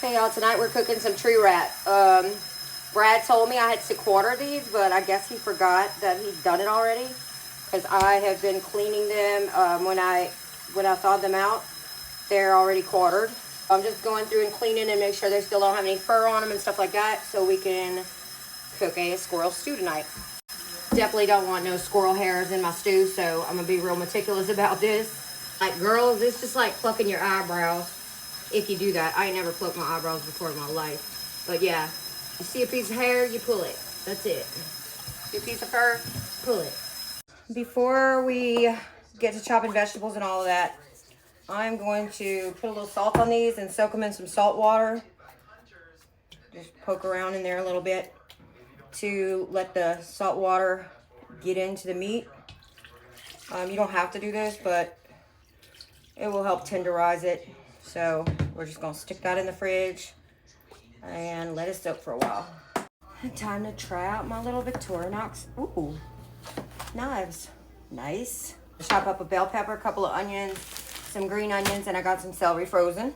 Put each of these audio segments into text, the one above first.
Okay, y'all, tonight we're cooking some tree rat. Brad told me I had to quarter these, but I guess he forgot that he'd done it already. Because I have been cleaning them when I thawed them out. They're already quartered. I'm just going through and cleaning and make sure they still don't have any fur on them and stuff like that, so we can cook a squirrel stew tonight. Definitely don't want no squirrel hairs in my stew, so I'm gonna be real meticulous about this. Like, girls, it's just like plucking your eyebrows. If you do that, I ain't never plucked my eyebrows before in my life. But yeah, you see a piece of hair, you pull it. That's it. See a piece of fur, pull it. Before we get to chopping vegetables and all of that, I'm going to put a little salt on these and soak them in some salt water. Just poke around in there a little bit to let the salt water get into the meat. You don't have to do this, but it will help tenderize it. So we're just gonna stick that in the fridge and let it soak for a while. Time to try out my little Victorinox. Ooh, knives. Nice. Chop up a bell pepper, a couple of onions, some green onions, and I got some celery frozen.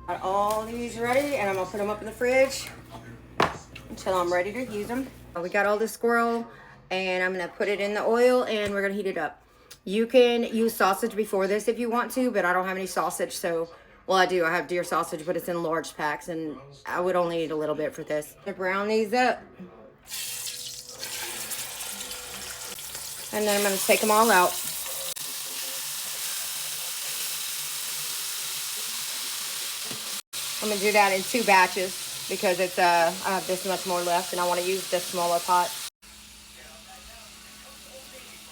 Got all these ready, and I'm gonna put them up in the fridge until I'm ready to use them. We got all this squirrel, and I'm gonna put it in the oil, and we're gonna heat it up. You can use sausage before this if you want to, but I don't have any sausage, so, well, I do. I have deer sausage, but it's in large packs, and I would only eat a little bit for this. I'm gonna brown these up, and then I'm gonna take them all out. I'm gonna do that in 2 batches because it's I have this much more left, and I want to use this smaller pot.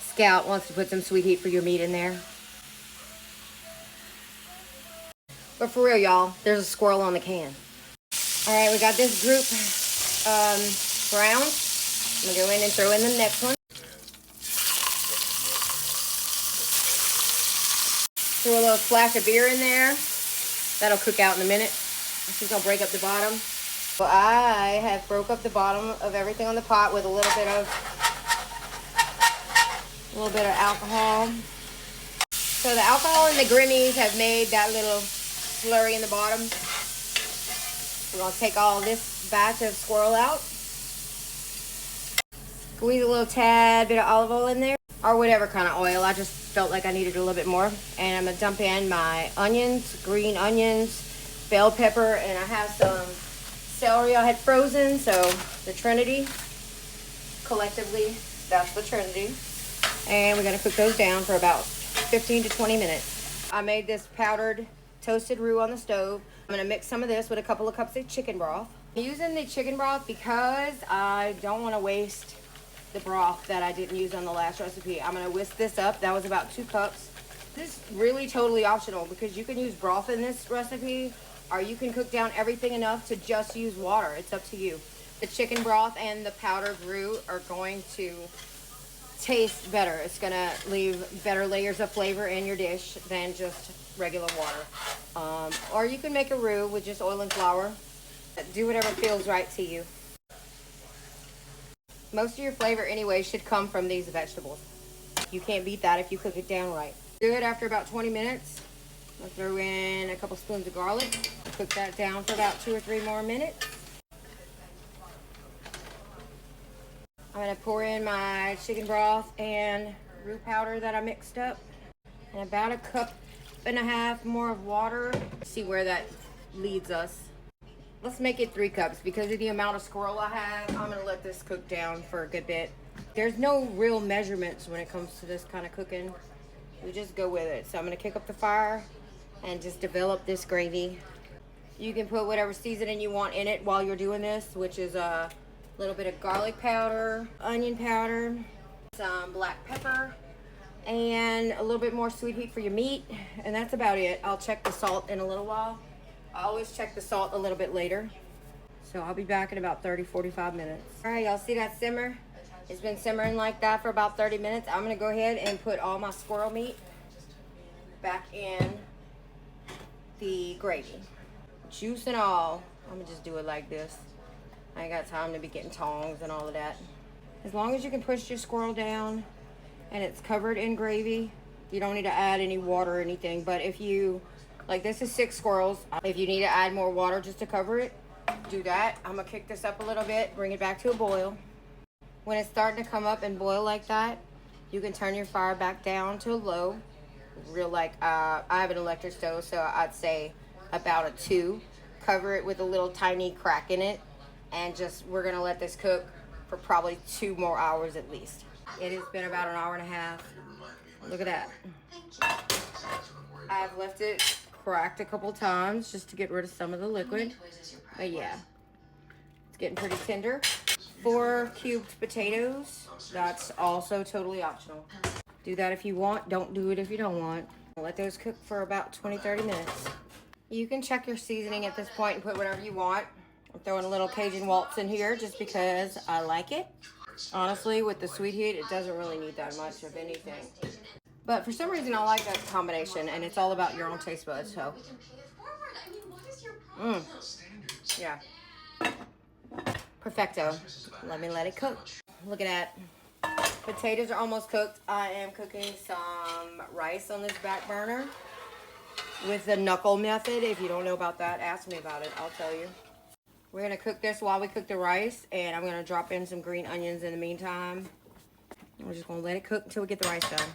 Scout wants to put some sweet heat for your meat in there. But for real, y'all, there's a squirrel on the can. All right, we got this group browned. I'm gonna go in and throw in the next one. Throw a little splash of beer in there. That'll cook out in a minute. She's gonna break up the bottom. So I have broke up the bottom of everything on the pot with a little bit of alcohol. So the alcohol and the grimmies have made that little slurry in the bottom. We're gonna take all this batch of squirrel out. Squeeze a little tad bit of olive oil in there, or whatever kind of oil. I just felt like I needed a little bit more. And I'm gonna dump in my onions, green onions, bell pepper, and I have some celery I had frozen, so the Trinity. Collectively, that's the Trinity. And we're gonna cook those down for about 15 to 20 minutes. I made this powdered toasted roux on the stove. I'm gonna mix some of this with a couple of cups of chicken broth. I'm using the chicken broth because I don't wanna waste the broth that I didn't use on the last recipe. I'm gonna whisk this up. That was about 2 cups. This is really totally optional because you can use broth in this recipe, or you can cook down everything enough to just use water. It's up to you. The chicken broth and the powdered roux are going to taste better. It's gonna leave better layers of flavor in your dish than just regular water. Or you can make a roux with just oil and flour. Do whatever feels right to you. Most of your flavor anyway should come from these vegetables. You can't beat that if you cook it down right. Do it after about 20 minutes. I'll throw in a couple spoons of garlic. Cook that down for about 2 or 3 more minutes. I'm gonna pour in my chicken broth and roux powder that I mixed up, and about 1.5 cups more of water. See where that leads us. Let's make it 3 cups because of the amount of squirrel I have. I'm gonna let this cook down for a good bit. There's no real measurements when it comes to this kind of cooking. We just go with it. So I'm gonna kick up the fire and just develop this gravy. You can put whatever seasoning you want in it while you're doing this, which is a little bit of garlic powder, onion powder, some black pepper, and a little bit more sweet heat for your meat. And that's about it. I'll check the salt in a little while. I always check the salt a little bit later. So I'll be back in about 30-45 minutes. All right, y'all see that simmer? It's been simmering like that for about 30 minutes. I'm gonna go ahead and put all my squirrel meat back in the gravy. Juice and all. I'm gonna just do it like this. I ain't got time to be getting tongs and all of that. As long as you can push your squirrel down and it's covered in gravy, you don't need to add any water or anything. But if you, like this is 6 squirrels. If you need to add more water just to cover it, do that. I'm gonna kick this up a little bit, bring it back to a boil. When it's starting to come up and boil like that, you can turn your fire back down to low. Real like, I have an electric stove, so I'd say about a 2. Cover it with a little tiny crack in it. And just, we're gonna let this cook for probably 2 more hours at least. It has been about an hour and a half. Look at that. I've left it cracked a couple times just to get rid of some of the liquid. But yeah, it's getting pretty tender. 4 cubed potatoes. That's also totally optional. Do that if you want. Don't do it if you don't want. Let those cook for about 20-30 minutes. You can check your seasoning at this point and put whatever you want. I'm throwing a little Cajun waltz in here just because I like it. Honestly, with the sweet heat, it doesn't really need that much of anything. But for some reason, I like that combination, and it's all about your own taste buds, so. Yeah. Perfecto. Let me let it cook. Look at that. Potatoes are almost cooked. I am cooking some rice on this back burner with the knuckle method. If you don't know about that, ask me about it. I'll tell you. We're going to cook this while we cook the rice, and I'm going to drop in some green onions in the meantime. We're just going to let it cook until we get the rice done.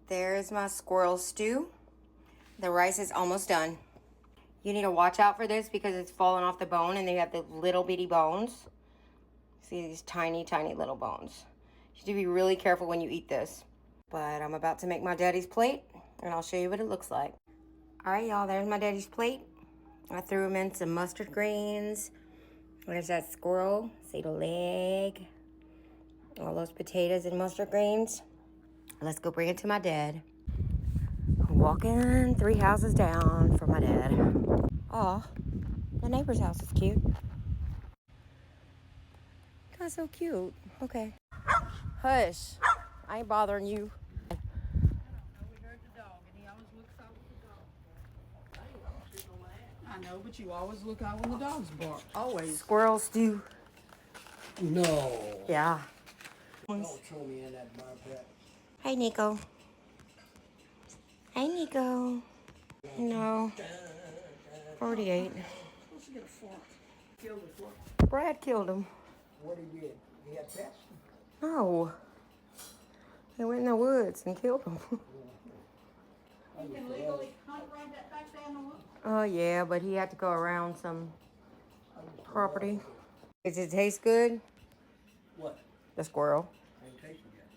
There's my squirrel stew. The rice is almost done. You need to watch out for this because it's falling off the bone, and they have the little bitty bones. See these tiny, tiny little bones. You have to be really careful when you eat this. But I'm about to make my daddy's plate, and I'll show you what it looks like. All right, y'all, there's my daddy's plate. I threw him in some mustard greens. There's that squirrel. See the leg. All those potatoes and mustard greens. Let's go bring it to my dad. I'm walking 3 houses down from my dad. Oh, the neighbor's house is cute. That's so cute. Okay. Hush. I ain't bothering you. I know, but you always look out when the dogs bark. Always. Squirrel stew. No. Yeah. Don't throw me in that bar pit. Hey, Nico. Hey, Nico. No. 48. Supposed to get a fork. Killed the fork. Brad killed him. What he did? He had pets? No. He went in the woods and killed him. You can legally hunt right back down the woods. Oh, yeah, but he had to go around some property. Does it taste good? What? The squirrel. I ain't tasted yet.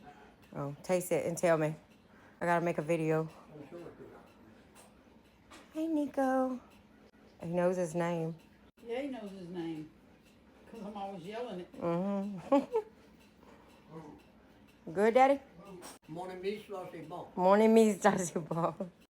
Oh, taste it and tell me. I gotta make a video. I'm sure it could. Hey, Nico. He knows his name. Yeah, he knows his name. Because I'm always yelling it. Mm-hmm. Good, Daddy? Mon ami, ça c'est bon. Mon ami, ça c'est bon.